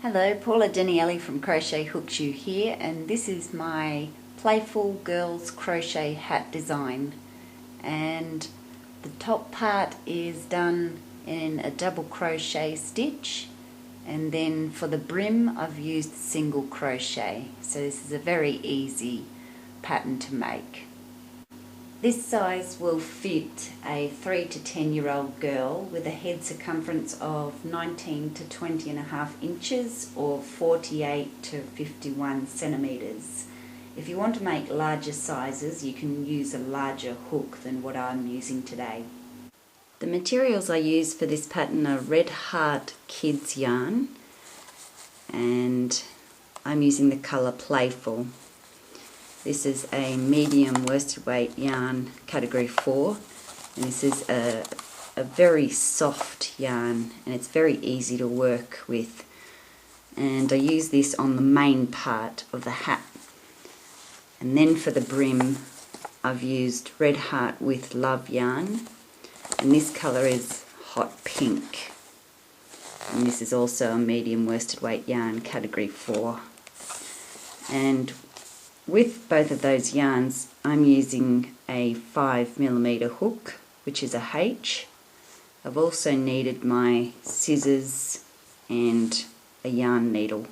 Hello, Paula from Crochet Hooks You here, and this is my Playful Girls Crochet hat design. And the top part is done in a double crochet stitch, and then for the brim I've used single crochet. So this is a very easy pattern to make. This size will fit a 3 to 10-year-old girl with a head circumference of 19 to 20.5 inches or 48 to 51 centimeters. If you want to make larger sizes, you can use a larger hook than what I'm using today. The materials I use for this pattern are Red Heart Kids yarn, and I'm using the colour Playful. This is a medium worsted weight yarn, category 4, and this is a very soft yarn, and it's very easy to work with. And I use this on the main part of the hat. And then for the brim, I've used Red Heart with Love yarn, and this colour is Hot Pink. And this is also a medium worsted weight yarn, category 4. And with both of those yarns, I'm using a 5mm hook, which is a H. I've also needed my scissors and a yarn needle.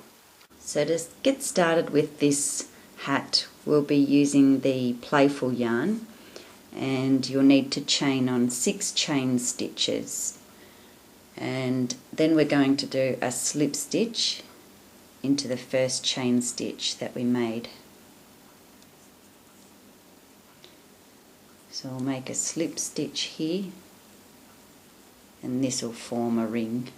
So to get started with this hat, we'll be using the Playful yarn, and you'll need to chain on 6 chain stitches. And then we're going to do a slip stitch into the first chain stitch that we made. So I'll make a slip stitch here, and this will form a ring.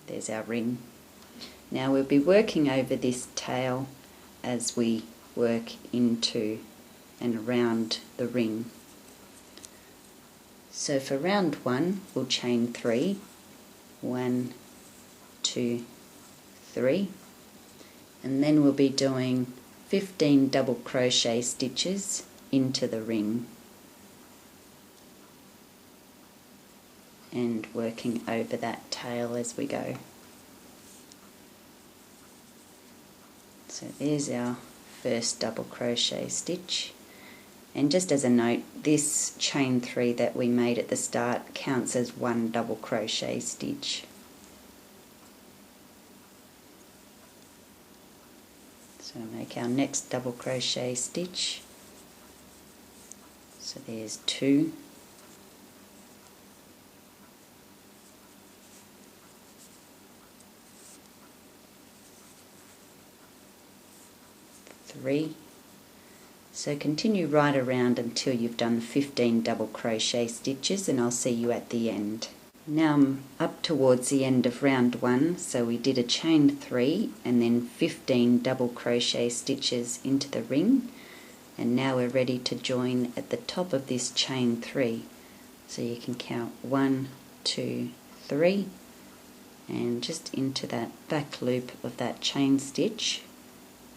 There's our ring. Now we'll be working over this tail as we work into and around the ring. So for round 1, we'll chain 3. 1, 2, 3, and then we'll be doing 15 double crochet stitches into the ring and working over that tail as we go. So there's our first double crochet stitch, and just as a note, this chain 3 that we made at the start counts as 1 double crochet stitch. So make our next double crochet stitch. So there's 2, 3. So continue right around until you've done 15 double crochet stitches, and I'll see you at the end. Now I'm up towards the end of round 1, so we did a chain 3 and then 15 double crochet stitches into the ring, and now we're ready to join at the top of this chain 3. So you can count 1, 2, 3, and just into that back loop of that chain stitch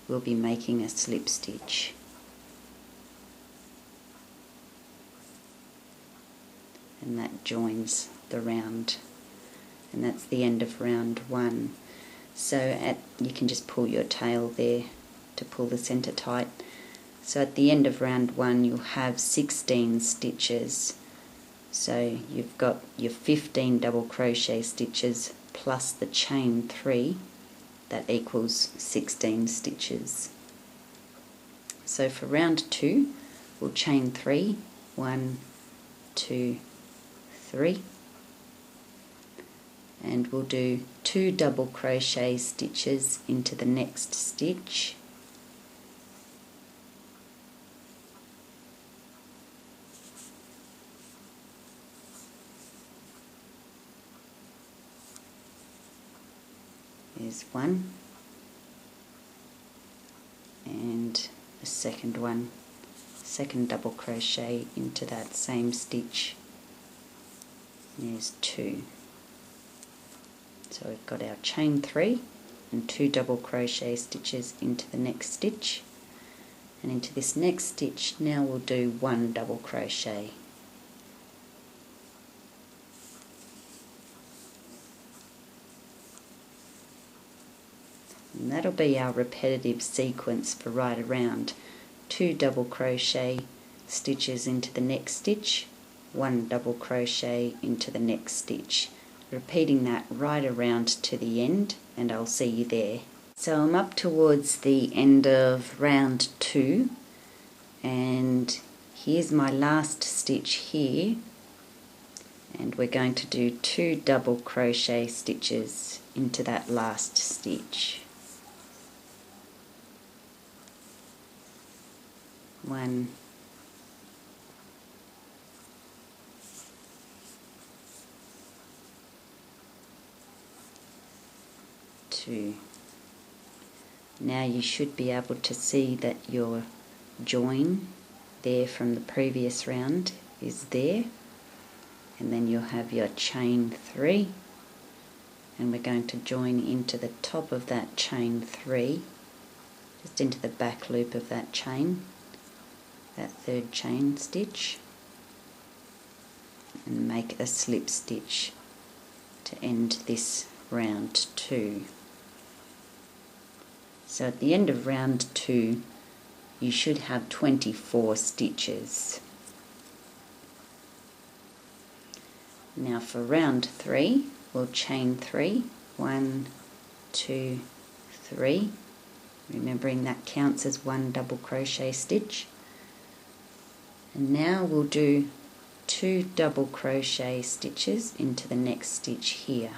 we'll be making a slip stitch. And that joins the round, and that's the end of round 1. So you can just pull your tail there to pull the center tight. So at the end of round 1 you'll have 16 stitches. So you've got your 15 double crochet stitches plus the chain 3, that equals 16 stitches. So for round 2 we'll chain 3, 1, 2, 3, and we'll do 2 double crochet stitches into the next stitch, there's 1, and a second one, second double crochet into that same stitch. There's 2. So we've got our chain 3 and 2 double crochet stitches into the next stitch, and into this next stitch now we'll do 1 double crochet. And that'll be our repetitive sequence for right around. 2 double crochet stitches into the next stitch, 1 double crochet into the next stitch, repeating that right around to the end, and I'll see you there. So I'm up towards the end of round 2, and here's my last stitch here, and we're going to do 2 double crochet stitches into that last stitch. 1, 2. Now you should be able to see that your join there from the previous round is there, and then you'll have your chain 3, and we're going to join into the top of that chain 3, just into the back loop of that chain, that 3rd chain stitch, and make a slip stitch to end this round 2. So at the end of round 2 you should have 24 stitches. Now for round 3 we'll chain 3, 1, 2, 3, remembering that counts as 1 double crochet stitch. And now we'll do 2 double crochet stitches into the next stitch here.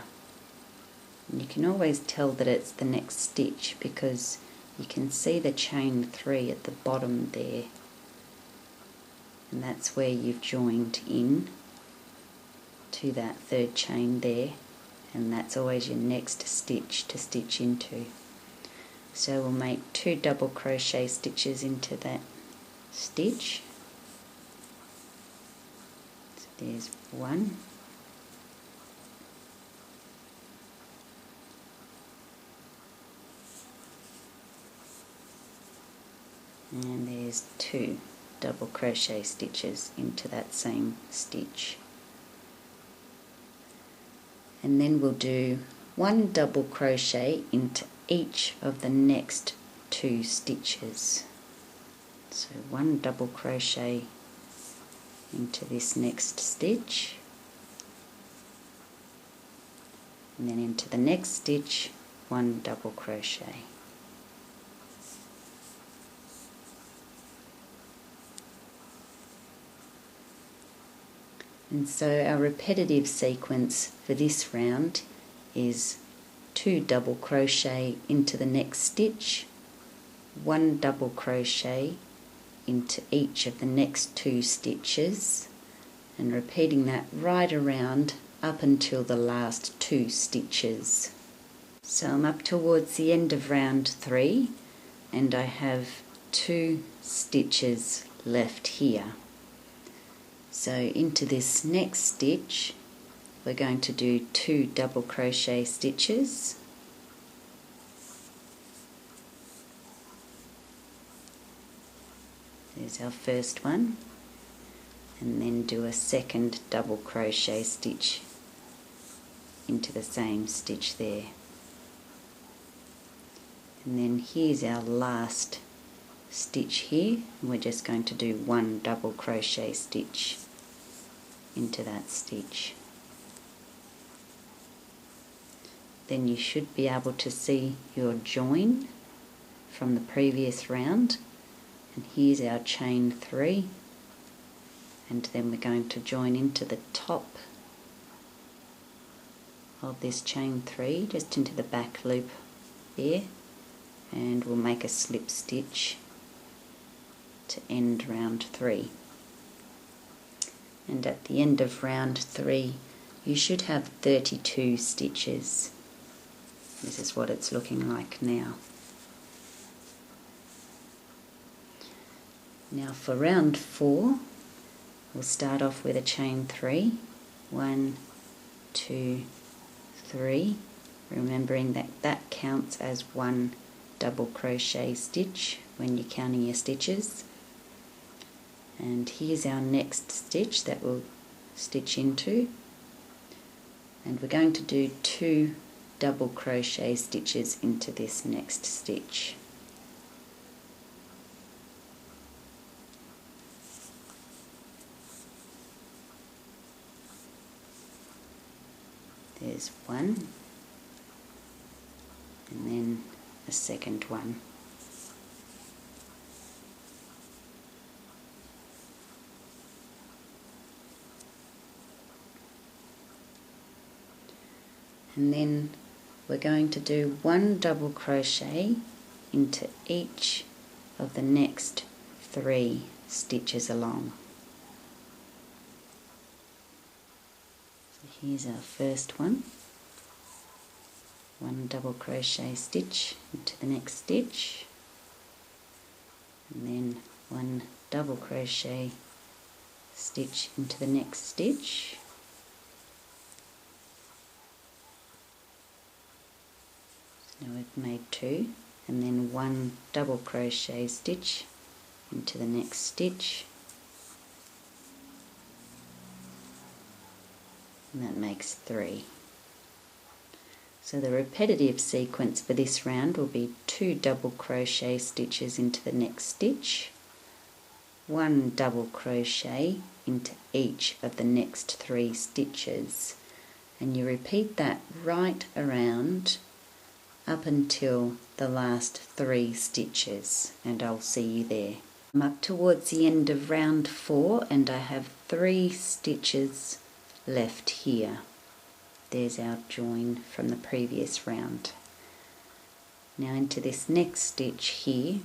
And you can always tell that it's the next stitch because you can see the chain 3 at the bottom there, and that's where you've joined in to that 3rd chain there, and that's always your next stitch to stitch into. So we'll make 2 double crochet stitches into that stitch. So there's 1, and there's 2 double crochet stitches into that same stitch. And then we'll do 1 double crochet into each of the next 2 stitches. So 1 double crochet into this next stitch, and then into the next stitch 1 double crochet. And so our repetitive sequence for this round is 2 double crochet into the next stitch, 1 double crochet into each of the next 2 stitches, and repeating that right around up until the last 2 stitches. So I'm up towards the end of round 3 and I have 2 stitches left here. So into this next stitch we're going to do 2 double crochet stitches, there's our first one, and then do a 2nd double crochet stitch into the same stitch there. And then here's our last stitch here, and we're just going to do 1 double crochet stitch into that stitch. Then you should be able to see your join from the previous round, and here's our chain 3, and then we're going to join into the top of this chain 3, just into the back loop there, and we'll make a slip stitch to end round 3. And at the end of round 3 you should have 32 stitches. This is what it's looking like now. Now for round 4 we'll start off with a chain 3, 1, 2, 3, remembering that that counts as 1 double crochet stitch when you're counting your stitches. And here's our next stitch that we'll stitch into, and we're going to do 2 double crochet stitches into this next stitch. There's one, and then a second one. And then we're going to do one double crochet into each of the next 3 stitches along. So here's our first one. One double crochet stitch into the next stitch, and then one double crochet stitch into the next stitch. Now we've made 2, and then one double crochet stitch into the next stitch, and that makes 3. So the repetitive sequence for this round will be 2 double crochet stitches into the next stitch, 1 double crochet into each of the next 3 stitches, and you repeat that right around up until the last 3 stitches, and I'll see you there. I'm up towards the end of round 4 and I have 3 stitches left here. There's our join from the previous round. Now into this next stitch here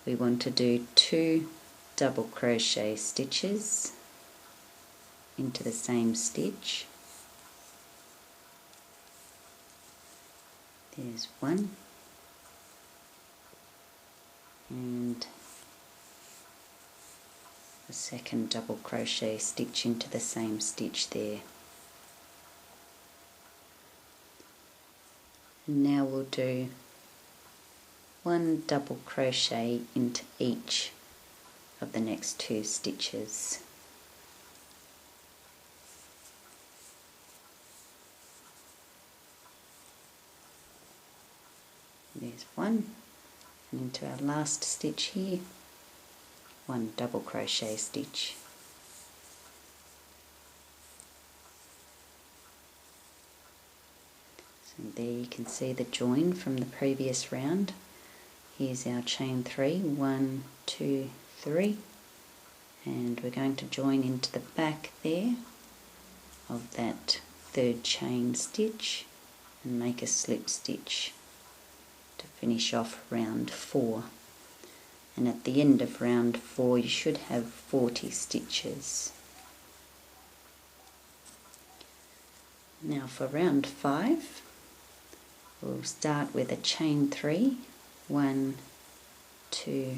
we want to do 2 double crochet stitches into the same stitch. There's one, and a second double crochet stitch into the same stitch there. And now we'll do 1 double crochet into each of the next 2 stitches. There's one, and into our last stitch here, 1 double crochet stitch. So there you can see the join from the previous round. Here's our chain 3, 1, 2, 3, and we're going to join into the back there of that 3rd chain stitch and make a slip stitch to finish off round 4. And at the end of round 4 you should have 40 stitches. Now for round 5 we'll start with a chain 3, 1, 2,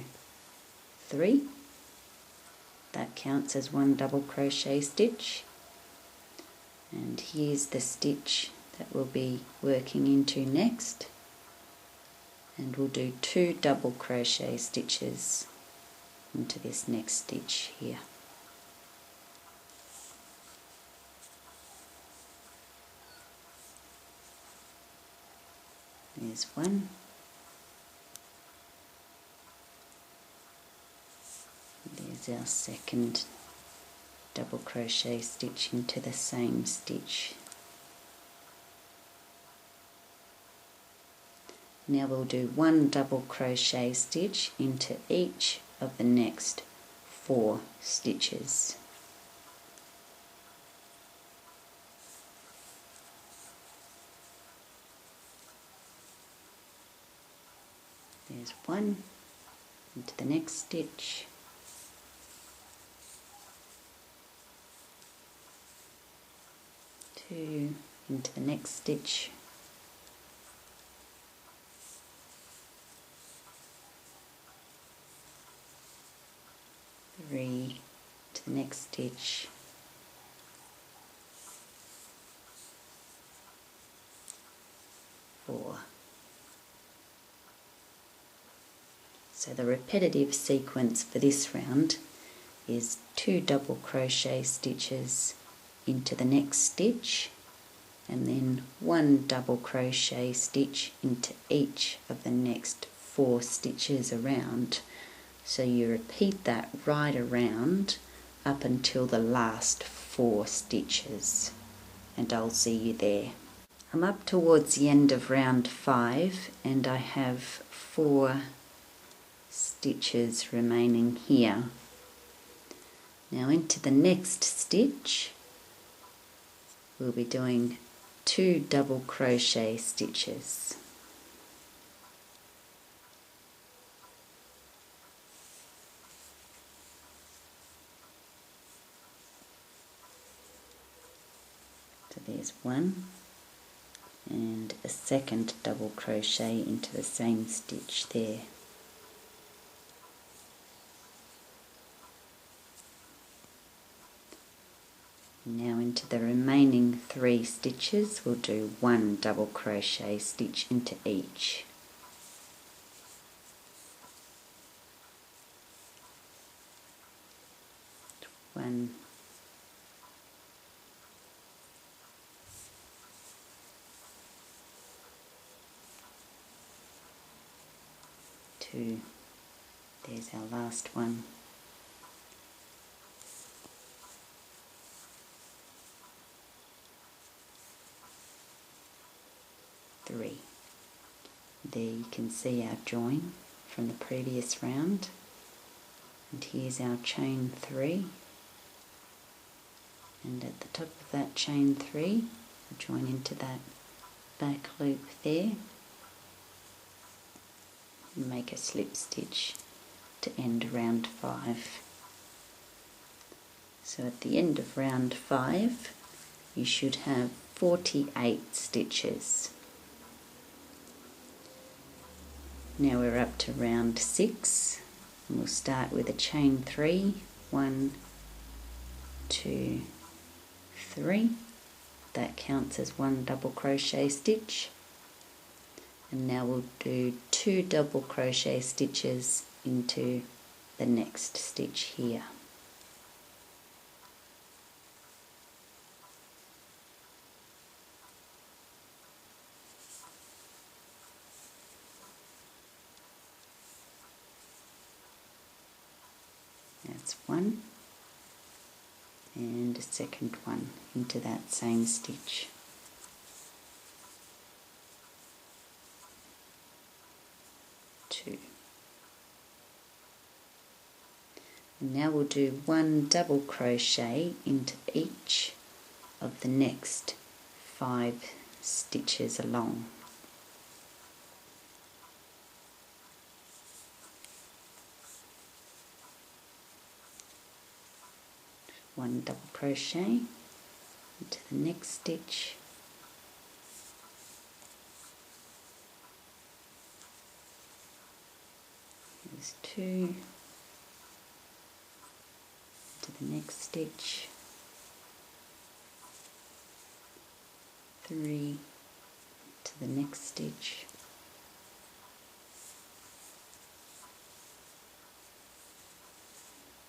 3. That counts as 1 double crochet stitch, and here's the stitch that we'll be working into next, and we'll do 2 double crochet stitches into this next stitch here. There's one, there's our second double crochet stitch into the same stitch. Now we'll do 1 double crochet stitch into each of the next 4 stitches. There's one into the next stitch, two into the next stitch, three to the next stitch, four. So the repetitive sequence for this round is 2 double crochet stitches into the next stitch, and then 1 double crochet stitch into each of the next 4 stitches around. So you repeat that right around up until the last 4 stitches, and I'll see you there. I'm up towards the end of round 5 and I have 4 stitches remaining here. Now into the next stitch we'll be doing 2 double crochet stitches. So there's 1 and a second double crochet into the same stitch there. Now into the remaining 3 stitches we'll do 1 double crochet stitch into each. One, 2, there's our last one. 3. There you can see our join from the previous round, and here's our chain 3, and at the top of that chain 3 I'll join into that back loop there and make a slip stitch to end round 5. So at the end of round 5 you should have 48 stitches. Now we're up to round 6 and we'll start with a chain 3, 1, 2, 3. That counts as 1 double crochet stitch, and now we'll do 2 double crochet stitches into the next stitch here. That's 1 and a second one into that same stitch. 2. And now we'll do 1 double crochet into each of the next 5 stitches along. 1 double crochet into the next stitch, there's 2 into the next stitch, 3 to the next stitch,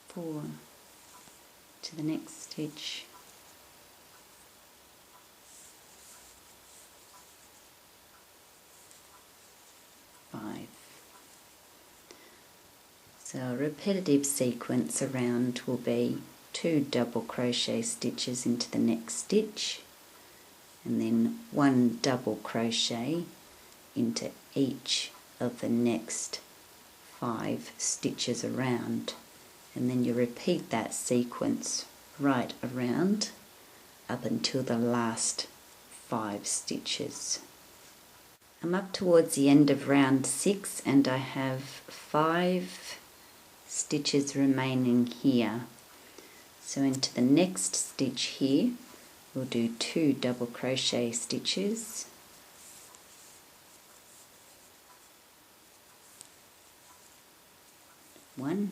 4 to the next stitch, 5. So a repetitive sequence around will be 2 double crochet stitches into the next stitch, and then 1 double crochet into each of the next 5 stitches around, and then you repeat that sequence right around up until the last 5 stitches. I'm up towards the end of round 6 and I have 5 stitches remaining here. So into the next stitch here we'll do 2 double crochet stitches, 1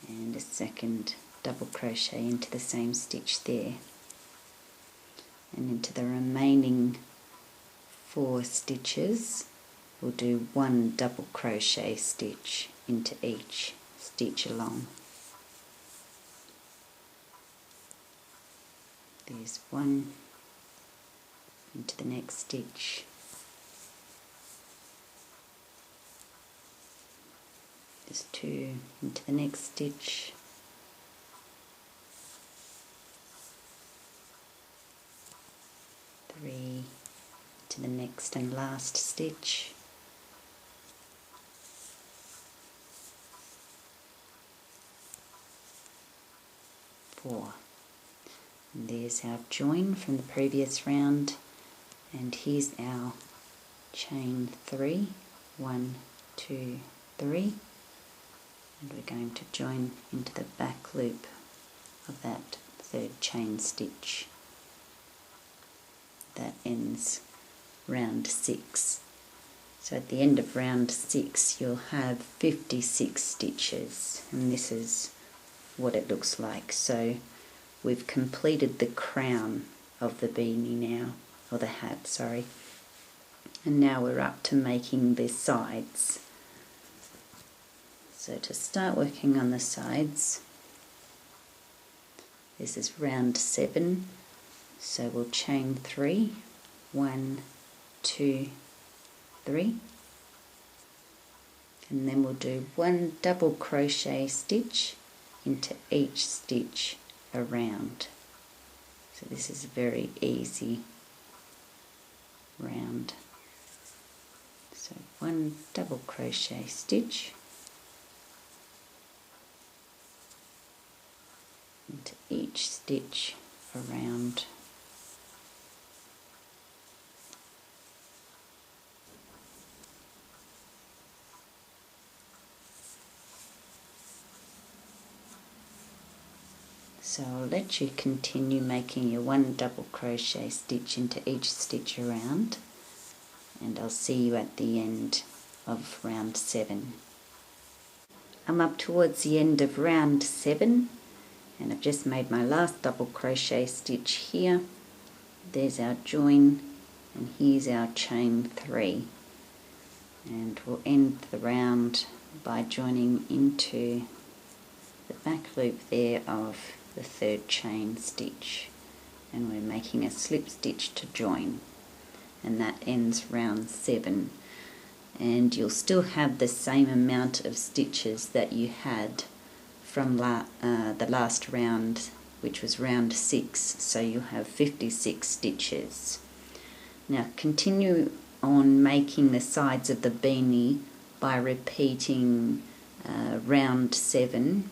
and a second double crochet into the same stitch there, and into the remaining 4 stitches we'll do 1 double crochet stitch into each stitch along. There's one into the next stitch. There's two into the next stitch. Three to the next and last stitch. Four. And there's our join from the previous round, and here's our chain 3. 1, 2, 3, and we're going to join into the back loop of that third chain stitch. That ends round 6. So at the end of round 6 you'll have 56 stitches, and this is what it looks like. So we've completed the crown of the beanie now, or the hat, sorry, and now we're up to making the sides. So to start working on the sides, this is round 7, so we'll chain 3, 1, 2, 3, and then we'll do 1 double crochet stitch into each stitch around. So this is a very easy round. So 1 double crochet stitch into each stitch around. So I'll let you continue making your 1 double crochet stitch into each stitch around, and I'll see you at the end of round 7. I'm up towards the end of round 7, and I've just made my last double crochet stitch here. There's our join, and here's our chain 3, and we'll end the round by joining into the back loop there of the third chain stitch, and we're making a slip stitch to join, and that ends round 7. And you'll still have the same amount of stitches that you had from the last round, which was round 6, so you'll have 56 stitches. Now continue on making the sides of the beanie by repeating round 7,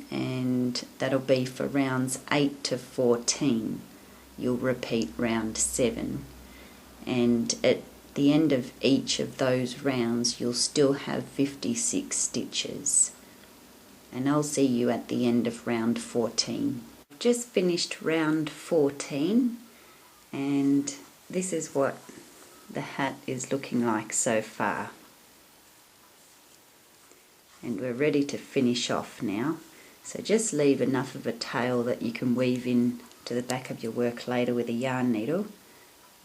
and that'll be for rounds 8 to 14. You'll repeat round 7, and at the end of each of those rounds you'll still have 56 stitches, and I'll see you at the end of round 14. I've just finished round 14, and this is what the hat is looking like so far, and we're ready to finish off now. So just leave enough of a tail that you can weave in to the back of your work later with a yarn needle.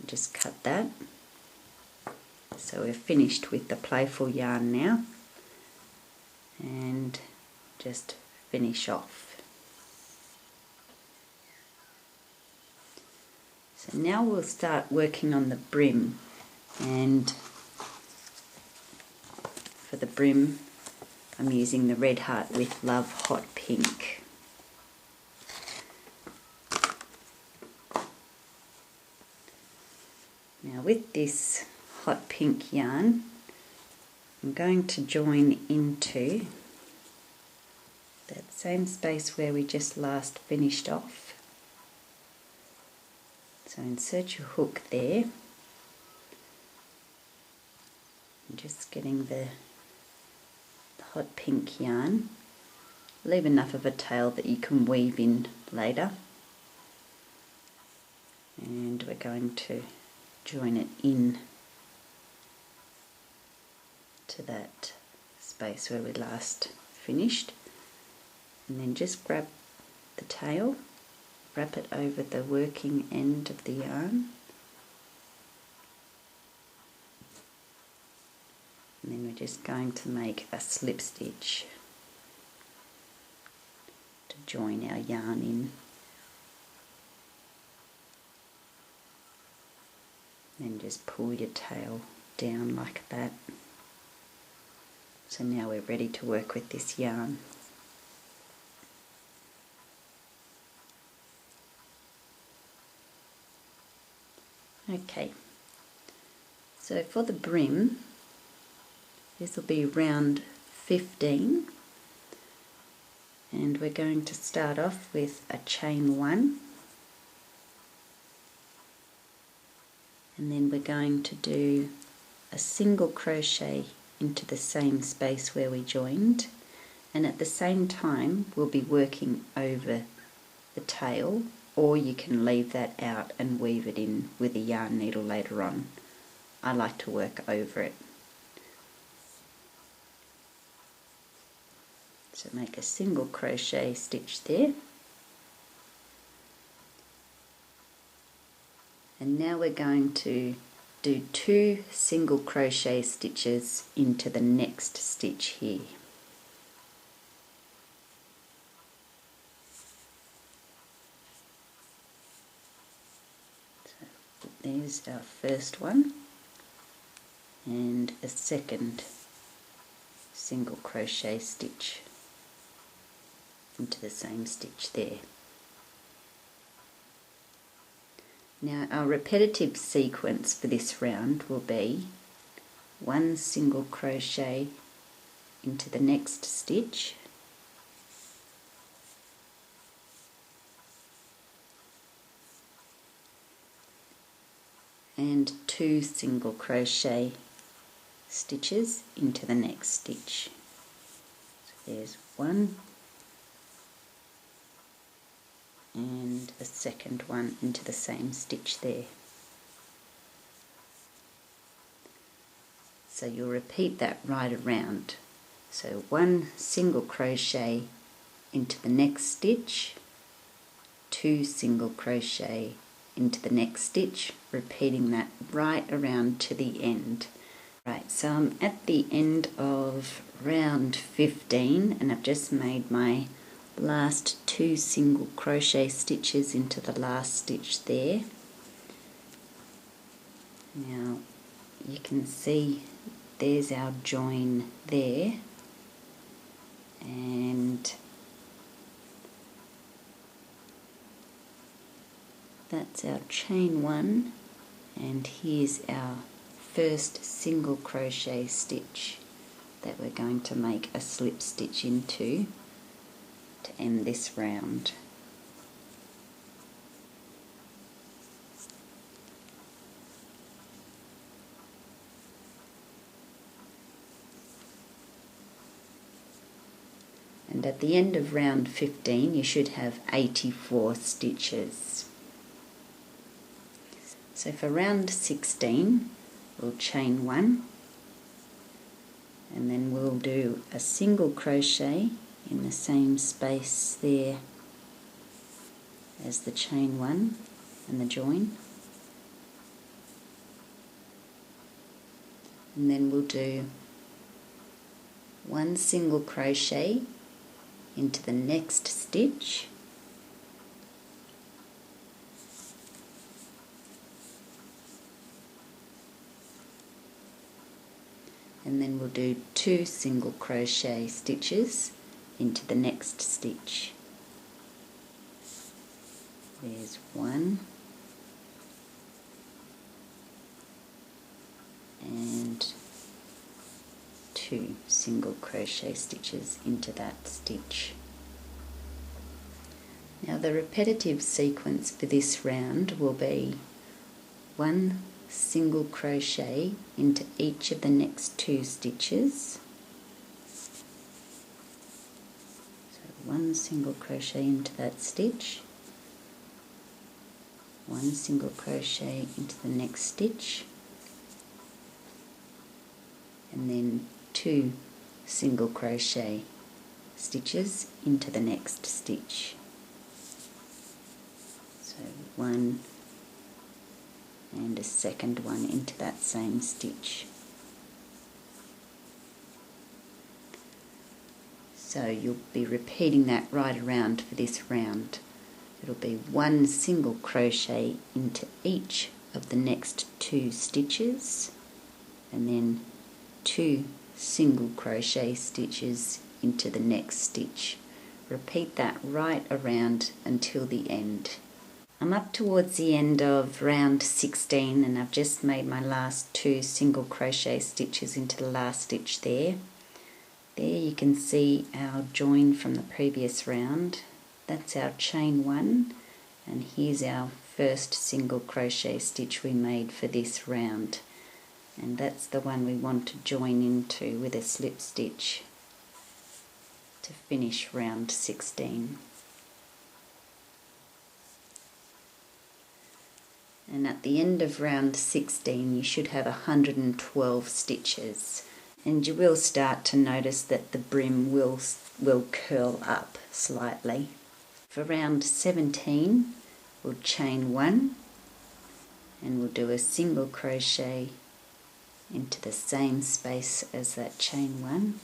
Just cut that. So we're finished with the Playful yarn now, and just finish off. So now we'll start working on the brim, and for the brim I'm using the Red Heart with Love Hot Pink. Now with this hot pink yarn, I'm going to join into that same space where we just last finished off. So insert your hook there, and just getting the hot pink yarn. Leave enough of a tail that you can weave in later, and we're going to join it in to that space where we last finished, and then just grab the tail, wrap it over the working end of the yarn, and then we're just going to make a slip stitch to join our yarn in. just pull your tail down like that. So now we're ready to work with this yarn. Okay, so for the brim, this will be round 15, and we're going to start off with a chain 1, and then we're going to do a single crochet into the same space where we joined, and at the same time we'll be working over the tail, or you can leave that out and weave it in with a yarn needle later on. I like to work over it. So make a single crochet stitch there, and now we're going to do 2 single crochet stitches into the next stitch here. So there's our first one, and a second single crochet stitch into the same stitch there. Now our repetitive sequence for this round will be 1 single crochet into the next stitch, and 2 single crochet stitches into the next stitch. So there's 1 and a second one into the same stitch there. So you'll repeat that right around. So 1 single crochet into the next stitch, 2 single crochet into the next stitch, repeating that right around to the end. Right, so I'm at the end of round 15, and I've just made my last 2 single crochet stitches into the last stitch there. Now you can see there's our join there, and that's our chain 1, and here's our first single crochet stitch that we're going to make a slip stitch into to end this round. And at the end of round 15 you should have 84 stitches. So for round 16 we'll chain 1, and then we'll do a single crochet in the same space there as the chain 1 and the join, and then we'll do 1 single crochet into the next stitch, and then we'll do 2 single crochet stitches into the next stitch. There's 1 and 2 single crochet stitches into that stitch. Now the repetitive sequence for this round will be 1 single crochet into each of the next 2 stitches. 1 single crochet into that stitch, 1 single crochet into the next stitch, and then 2 single crochet stitches into the next stitch. So 1 and a second one into that same stitch. So you'll be repeating that right around for this round. It'll be 1 single crochet into each of the next 2 stitches, and then 2 single crochet stitches into the next stitch. Repeat that right around until the end. I'm up towards the end of round 16 and I've just made my last 2 single crochet stitches into the last stitch there. There you can see our join from the previous round. That's our chain 1, and here's our first single crochet stitch we made for this round, and that's the one we want to join into with a slip stitch to finish round 16. And at the end of round 16 you should have 112 stitches, and you will start to notice that the brim will curl up slightly. For round 17 we'll chain 1 and we'll do a single crochet into the same space as that chain 1.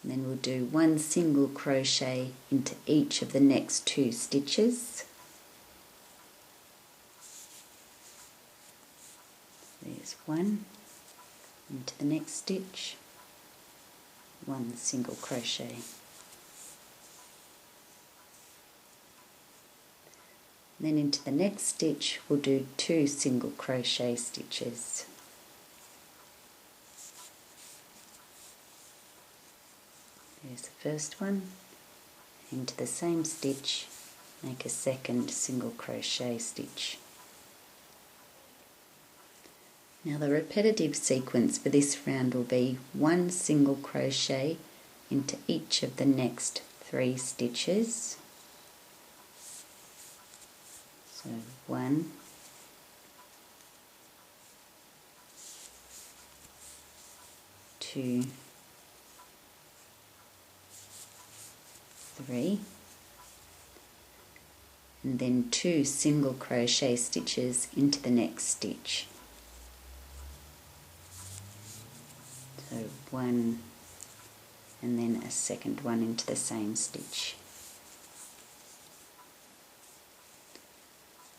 And then we'll do 1 single crochet into each of the next 2 stitches. There's 1 into the next stitch, 1 single crochet. Then into the next stitch we'll do 2 single crochet stitches. There's the first one. Into the same stitch make a second single crochet stitch. Now the repetitive sequence for this round will be 1 single crochet into each of the next 3 stitches. So 1, 2, 3, and then 2 single crochet stitches into the next stitch. So 1 and then a second one into the same stitch.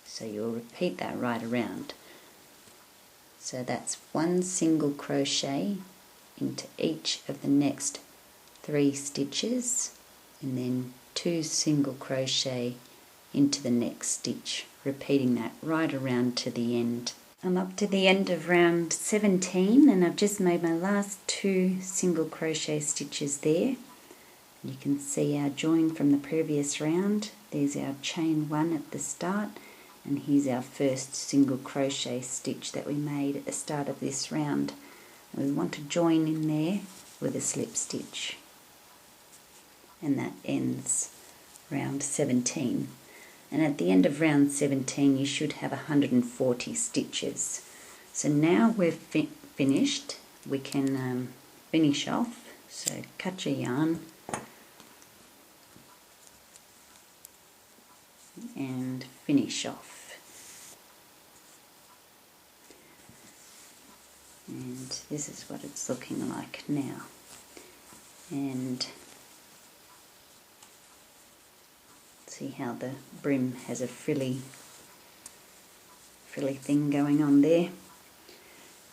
So you'll repeat that right around. So that's 1 single crochet into each of the next 3 stitches, and then 2 single crochet into the next stitch, repeating that right around to the end. I'm up to the end of round 17 and I've just made my last 2 single crochet stitches there. You can see our join from the previous round. There's our chain 1 at the start, and here's our first single crochet stitch that we made at the start of this round. And we want to join in there with a slip stitch, and that ends round 17. And at the end of round 17 you should have 140 stitches. So now we're finished, we can finish off. So cut your yarn and finish off. And this is what it's looking like now. And see how the brim has a frilly thing going on there.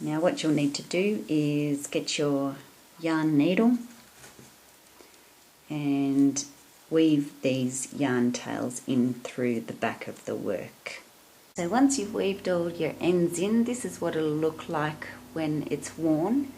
Now what you'll need to do is get your yarn needle and weave these yarn tails in through the back of the work. So once you've weaved all your ends in, this is what it'll look like when it's worn.